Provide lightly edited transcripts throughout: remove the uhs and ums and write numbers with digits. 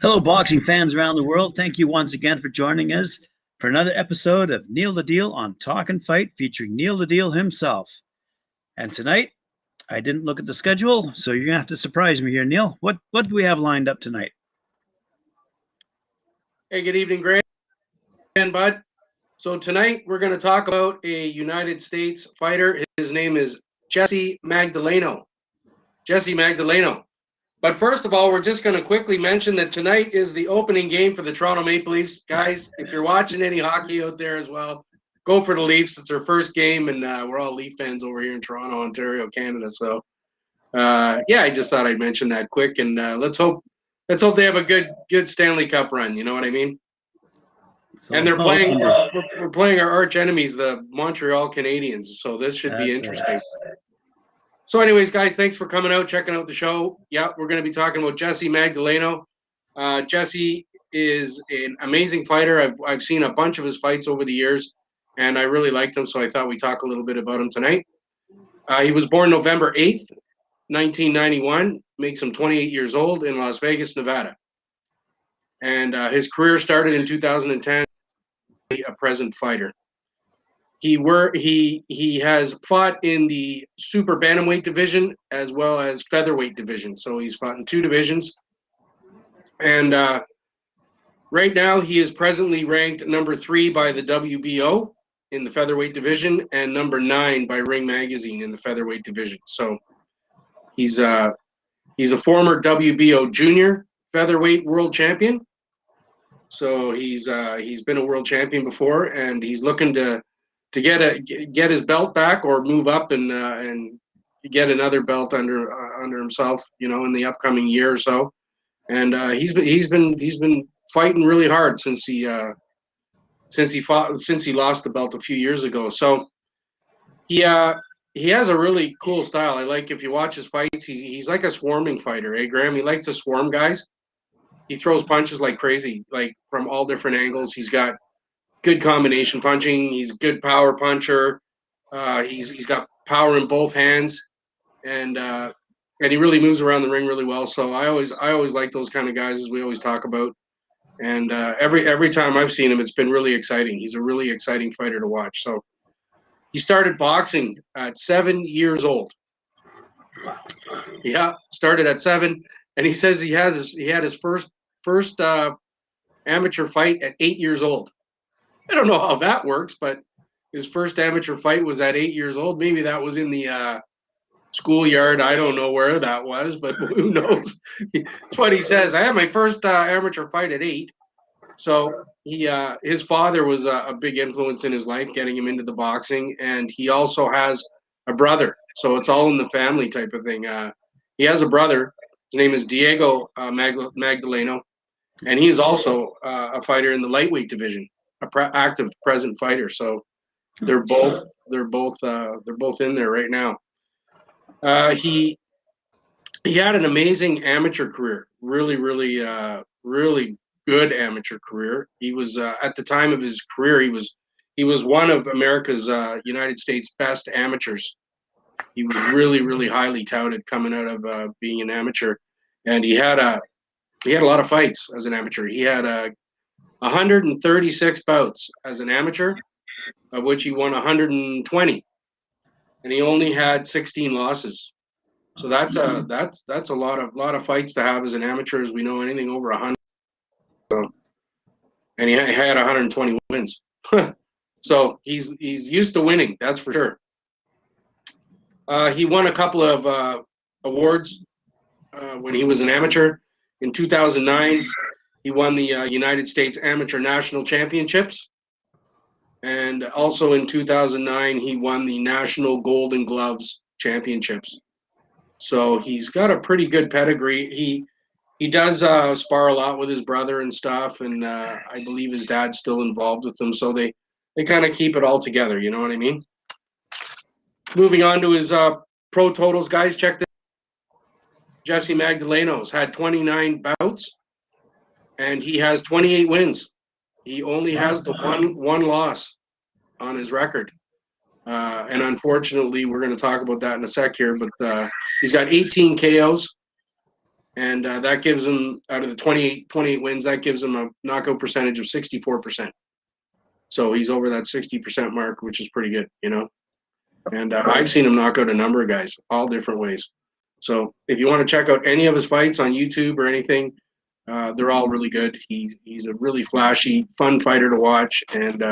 Hello, boxing fans around the world. Thank you once again for joining us for another episode of Neil the Deal on Talkin' Fight featuring Neil the Deal himself. And tonight, I didn't look at the schedule, so you're going to have to surprise me here, Neil. What do we have lined up tonight? Hey, good evening, Grant and Bud. So tonight we're going to talk about a United States fighter. His name is Jessie Magdaleno. Jessie Magdaleno. But first of all, we're just going to quickly mention that tonight is the opening game for the Toronto Maple Leafs. Guys, if you're watching any hockey out there as well, go for the Leafs. It's their first game, and we're all Leaf fans over here in Toronto, Ontario, Canada. So, yeah, I just thought I'd mention that quick, and let's hope they have a good Stanley Cup run. You know what I mean? So, And they're playing. We're playing our arch enemies, the Montreal Canadiens. So this should be interesting. Right. So, anyways, guys, thanks for coming out, checking out the show. Yeah, we're going to be talking about Jessie Magdaleno. Jessie is an amazing fighter. I've seen a bunch of his fights over the years, and I really liked him. So I thought we'd talk a little bit about him tonight. He was born November 8th, 1991. Makes him 28 years old in Las Vegas, Nevada. And his career started in 2010. A present fighter. He has fought in the super bantamweight division as well as featherweight division. So he's fought in two divisions. And right now he is presently ranked number 3 by the WBO in the featherweight division and number 9 by Ring Magazine in the featherweight division. So he's a former WBO junior featherweight world champion. So he's been a world champion before, and he's looking to get his belt back or move up and get another belt under himself, you know, in the upcoming year or so. And he's been fighting really hard since he lost the belt a few years ago. So he has a really cool style. I like, if you watch his fights, he's like a swarming fighter, eh, Graham? He likes to swarm guys. He throws punches like crazy, like from all different angles. He's got good combination punching. He's a good power puncher. He's got power in both hands, and he really moves around the ring really well. So I always like those kind of guys, as we always talk about. And every time I've seen him, it's been really exciting. He's a really exciting fighter to watch. So he started boxing at 7 years old. Yeah, started at 7, and he says he had his first amateur fight at 8 years old. I don't know how that works, but his first amateur fight was at 8 years old. Maybe that was in the schoolyard. I don't know where that was, but who knows? That's what he says. I had my first amateur fight at 8. So his father was a big influence in his life, getting him into the boxing, and he also has a brother. So it's all in the family type of thing. He has a brother. His name is Diego Magdaleno. And he is also a fighter in the lightweight division, active present fighter. So they're both in there right now. He had an amazing amateur career, really good amateur career. He was at the time of his career, he was one of America's United States best amateurs. He was really highly touted coming out of being an amateur, and he had a lot of fights as an amateur. He had 136 bouts as an amateur, of which he won 120, and he only had 16 losses. So that's a lot of fights to have as an amateur, as we know. Anything over 100. So, and he had 120 wins. So he's used to winning, that's for sure. He won a couple of awards when he was an amateur. In 2009, he won the United States Amateur National Championships. And also in 2009, he won the National Golden Gloves Championships. So he's got a pretty good pedigree. He does spar a lot with his brother and stuff, and I believe his dad's still involved with them. So they kind of keep it all together, you know what I mean? Moving on to his pro totals, guys, check this. Jessie Magdaleno's had 29 bouts, and he has 28 wins. He only has the one loss on his record. And unfortunately, we're going to talk about that in a sec here, but he's got 18 KOs, And that gives him, out of the 28 wins, that gives him a knockout percentage of 64%. So he's over that 60% mark, which is pretty good, you know. And I've seen him knock out a number of guys, all different ways. So if you want to check out any of his fights on YouTube or anything, they're all really good. He's a really flashy, fun fighter to watch, and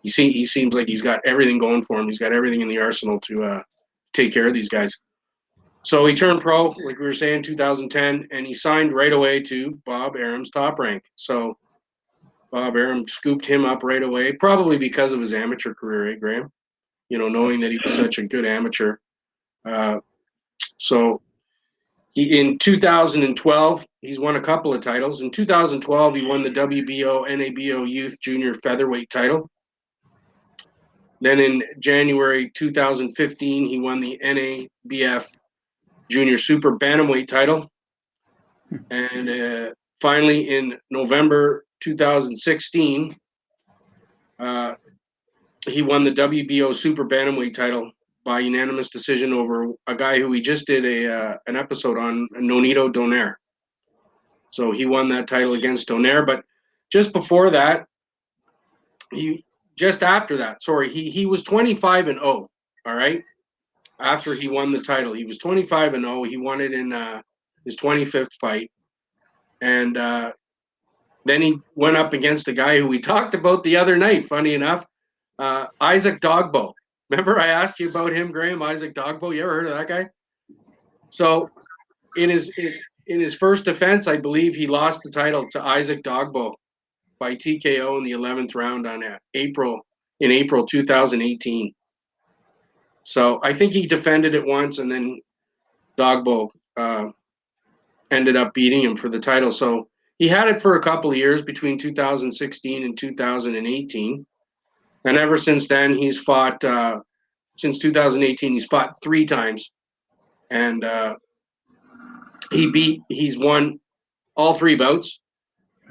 he seems like he's got everything going for him. He's got everything in the arsenal to take care of these guys. So he turned pro, like we were saying, 2010, and he signed right away to Bob Arum's Top Rank. So Bob Arum scooped him up right away, probably because of his amateur career, eh, Graham? You know, knowing that he was such a good amateur. So in 2012, he's won a couple of titles. In 2012, he won the WBO NABO Youth Junior Featherweight title. Then in January 2015, he won the NABF Junior Super Bantamweight title. And finally, in November 2016, he won the WBO Super Bantamweight title by unanimous decision over a guy who we just did an episode on, Nonito Donaire. So he won that title against Donaire. But just before that, he was 25-0. All right. After he won the title, he was 25-0. He won it in his 25th fight. And then he went up against a guy who we talked about the other night, funny enough, Isaac Dogbo. Remember I asked you about him, Graham? Isaac Dogbo. You ever heard of that guy? So in his first defense, I believe he lost the title to Isaac Dogbo by TKO in the 11th round on April 2018. So I think he defended it once, and then Dogbo ended up beating him for the title. So he had it for a couple of years between 2016 and 2018. And ever since then, he's fought, since 2018, he's fought 3 times. And he's won all 3 bouts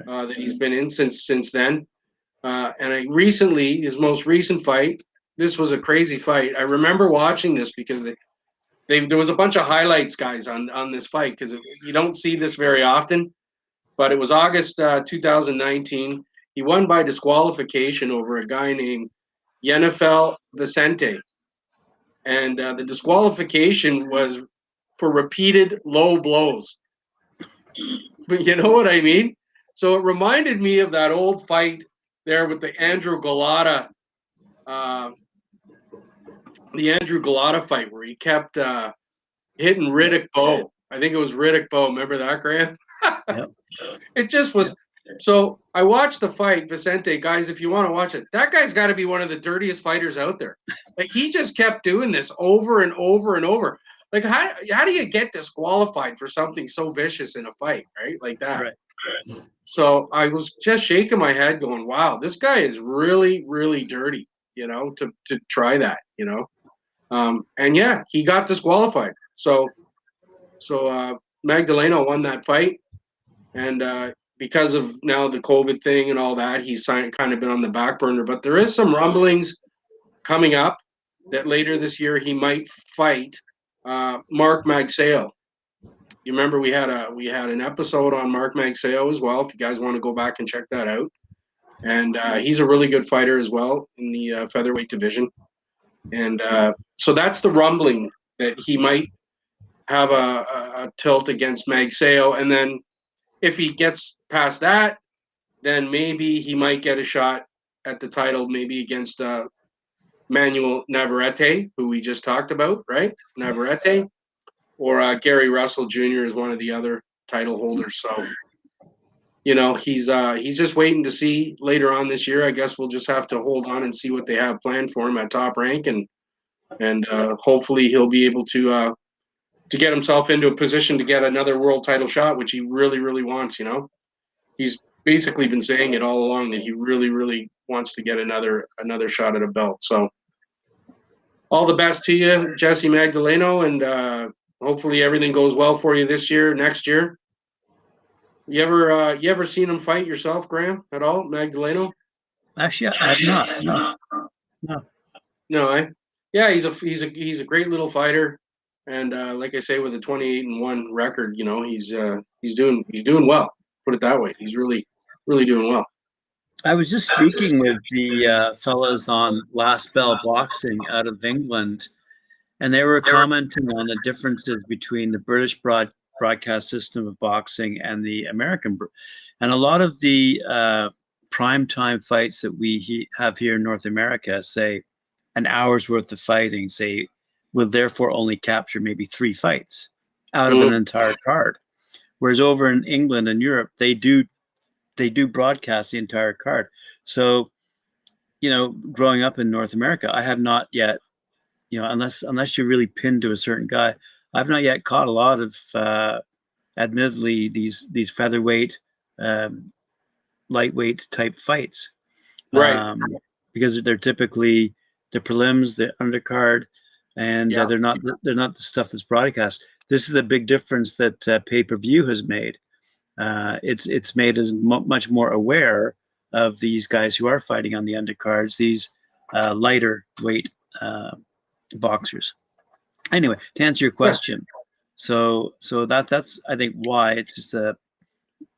that he's been in since then. And his most recent fight, this was a crazy fight. I remember watching this because there was a bunch of highlights, guys, on this fight, because you don't see this very often. But it was August 2019. He won by disqualification over a guy named Yenifel Vicente. And the disqualification was for repeated low blows. But you know what I mean? So it reminded me of that old fight there with the Andrew Golota fight where he kept hitting Riddick Bowe. I think it was Riddick Bowe. Remember that, Graham? Yep. It just was. So I watched the fight, Vicente. Guys, if you want to watch it, that guy's got to be one of the dirtiest fighters out there. Like, he just kept doing this over and over and over. Like, how do you get disqualified for something so vicious in a fight, right? Like that. Right. So I was just shaking my head going, wow, this guy is really, really dirty, you know, to try that, you know. And yeah, he got disqualified. So Magdaleno won that fight. And because of now the COVID thing and all that, he's kind of been on the back burner. But there is some rumblings coming up that later this year he might fight Mark Magsayo. You remember we had an episode on Mark Magsayo as well, if you guys want to go back and check that out. And he's a really good fighter as well in the featherweight division. And so that's the rumbling, that he might have a tilt against Magsayo. And then if he gets past that, then maybe he might get a shot at the title, maybe against Manuel Navarrete, who we just talked about, right? Navarrete. Or Gary Russell Jr. is one of the other title holders. So, you know, he's just waiting to see later on this year. I guess we'll just have to hold on and see what they have planned for him at Top Rank, and hopefully he'll be able to get himself into a position to get another world title shot, which he really, really wants. You know, he's basically been saying it all along that he really, really wants to get another shot at a belt. So, all the best to you, Jessie Magdaleno, and hopefully everything goes well for you this year, next year. You ever seen him fight yourself, Graham, at all, Magdaleno? Actually, I've not. No. No, Yeah, he's a great little fighter. And like I say, with a 28-1 record, you know, he's doing well. Put it that way. He's really doing well. I was just speaking with the fellas on Last Bell Boxing out of England, and they were commenting on the differences between the British broadcast system of boxing and the American. And a lot of the primetime fights that we have here in North America, say an hour's worth of fighting, say, will therefore only capture maybe 3 fights out of an entire card. Whereas over in England and Europe, they do broadcast the entire card. So, you know, growing up in North America, I have not yet, you know, unless you're really pinned to a certain guy, I've not yet caught a lot of, admittedly, these featherweight, lightweight type fights, Right. because they're typically the prelims, the undercard, and they're not the stuff that's broadcast. This is the big difference that pay-per-view has made. It's made us much more aware of these guys who are fighting on the undercards, these lighter weight boxers. Anyway, to answer your question, so that's I think why it's just a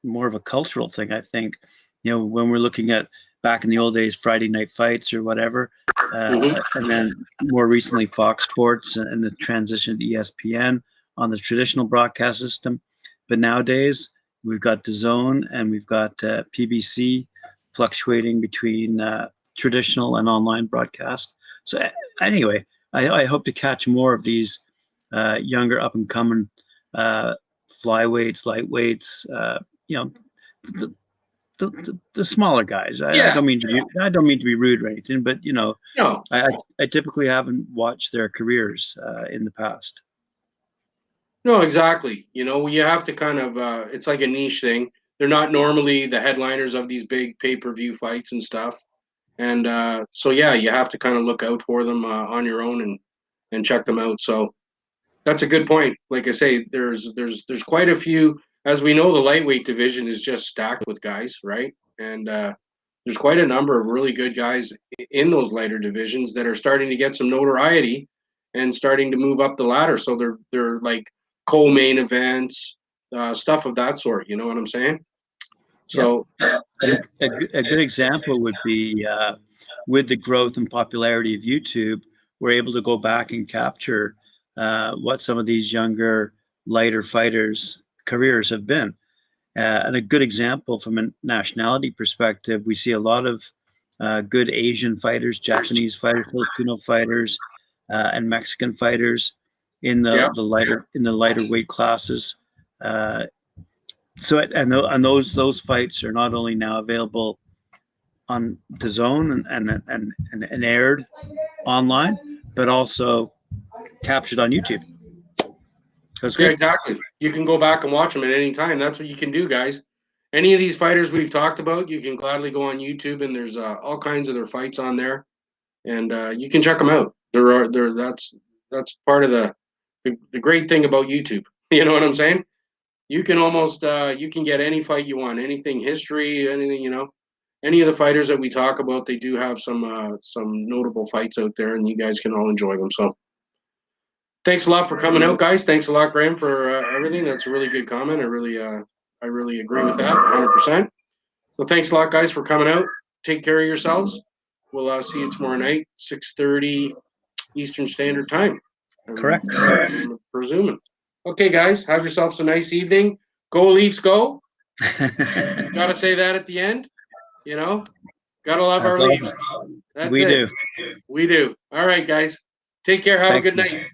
more of a cultural thing. I think, you know, when we're looking at back in the old days, Friday night fights or whatever, and then more recently Fox Sports and the transition to ESPN on the traditional broadcast system. But nowadays we've got DAZN and we've got PBC fluctuating between traditional and online broadcast. So anyway, I hope to catch more of these younger up and coming flyweights, lightweights, you know, the smaller guys. I don't mean to be rude or anything, but you know, No. I typically haven't watched their careers in the past. No, exactly. You know, you have to kind of it's like a niche thing. They're not normally the headliners of these big pay-per-view fights and stuff. And so yeah, you have to kind of look out for them on your own and check them out. So that's a good point. Like I say, there's quite a few. As we know, the lightweight division is just stacked with guys, right? And there's quite a number of really good guys in those lighter divisions that are starting to get some notoriety and starting to move up the ladder. So they're like co-main events, stuff of that sort. You know what I'm saying? So a good example would be with the growth and popularity of YouTube, we're able to go back and capture what some of these younger, lighter fighters' careers have been. And a good example from a nationality perspective, we see a lot of good Asian fighters, Japanese fighters, Filipino fighters, and Mexican fighters in the lighter weight classes. So and those fights are not only now available on DAZN and aired online, but also captured on YouTube. That's good. Yeah, exactly. You can go back and watch them at any time. That's what you can do, guys. Any of these fighters we've talked about, you can gladly go on YouTube, and there's all kinds of their fights on there, and you can check them out. That's part of the great thing about YouTube. You know what I'm saying? You can almost you can get any fight you want, anything history, anything, you know. Any of the fighters that we talk about, they do have some notable fights out there, and you guys can all enjoy them. So thanks a lot for coming out, guys. Thanks a lot, Graham, for everything. That's a really good comment. I really agree with that 100%. So thanks a lot, guys, for coming out. Take care of yourselves. We'll see you tomorrow night, 6:30 Eastern Standard Time. Correct. I'm presuming. Okay, guys, have yourselves a nice evening. Go Leafs, go. Got to say that at the end. You know, got to love our Leafs. That's we it. do. We do. All right, guys. Take care. Have a good night.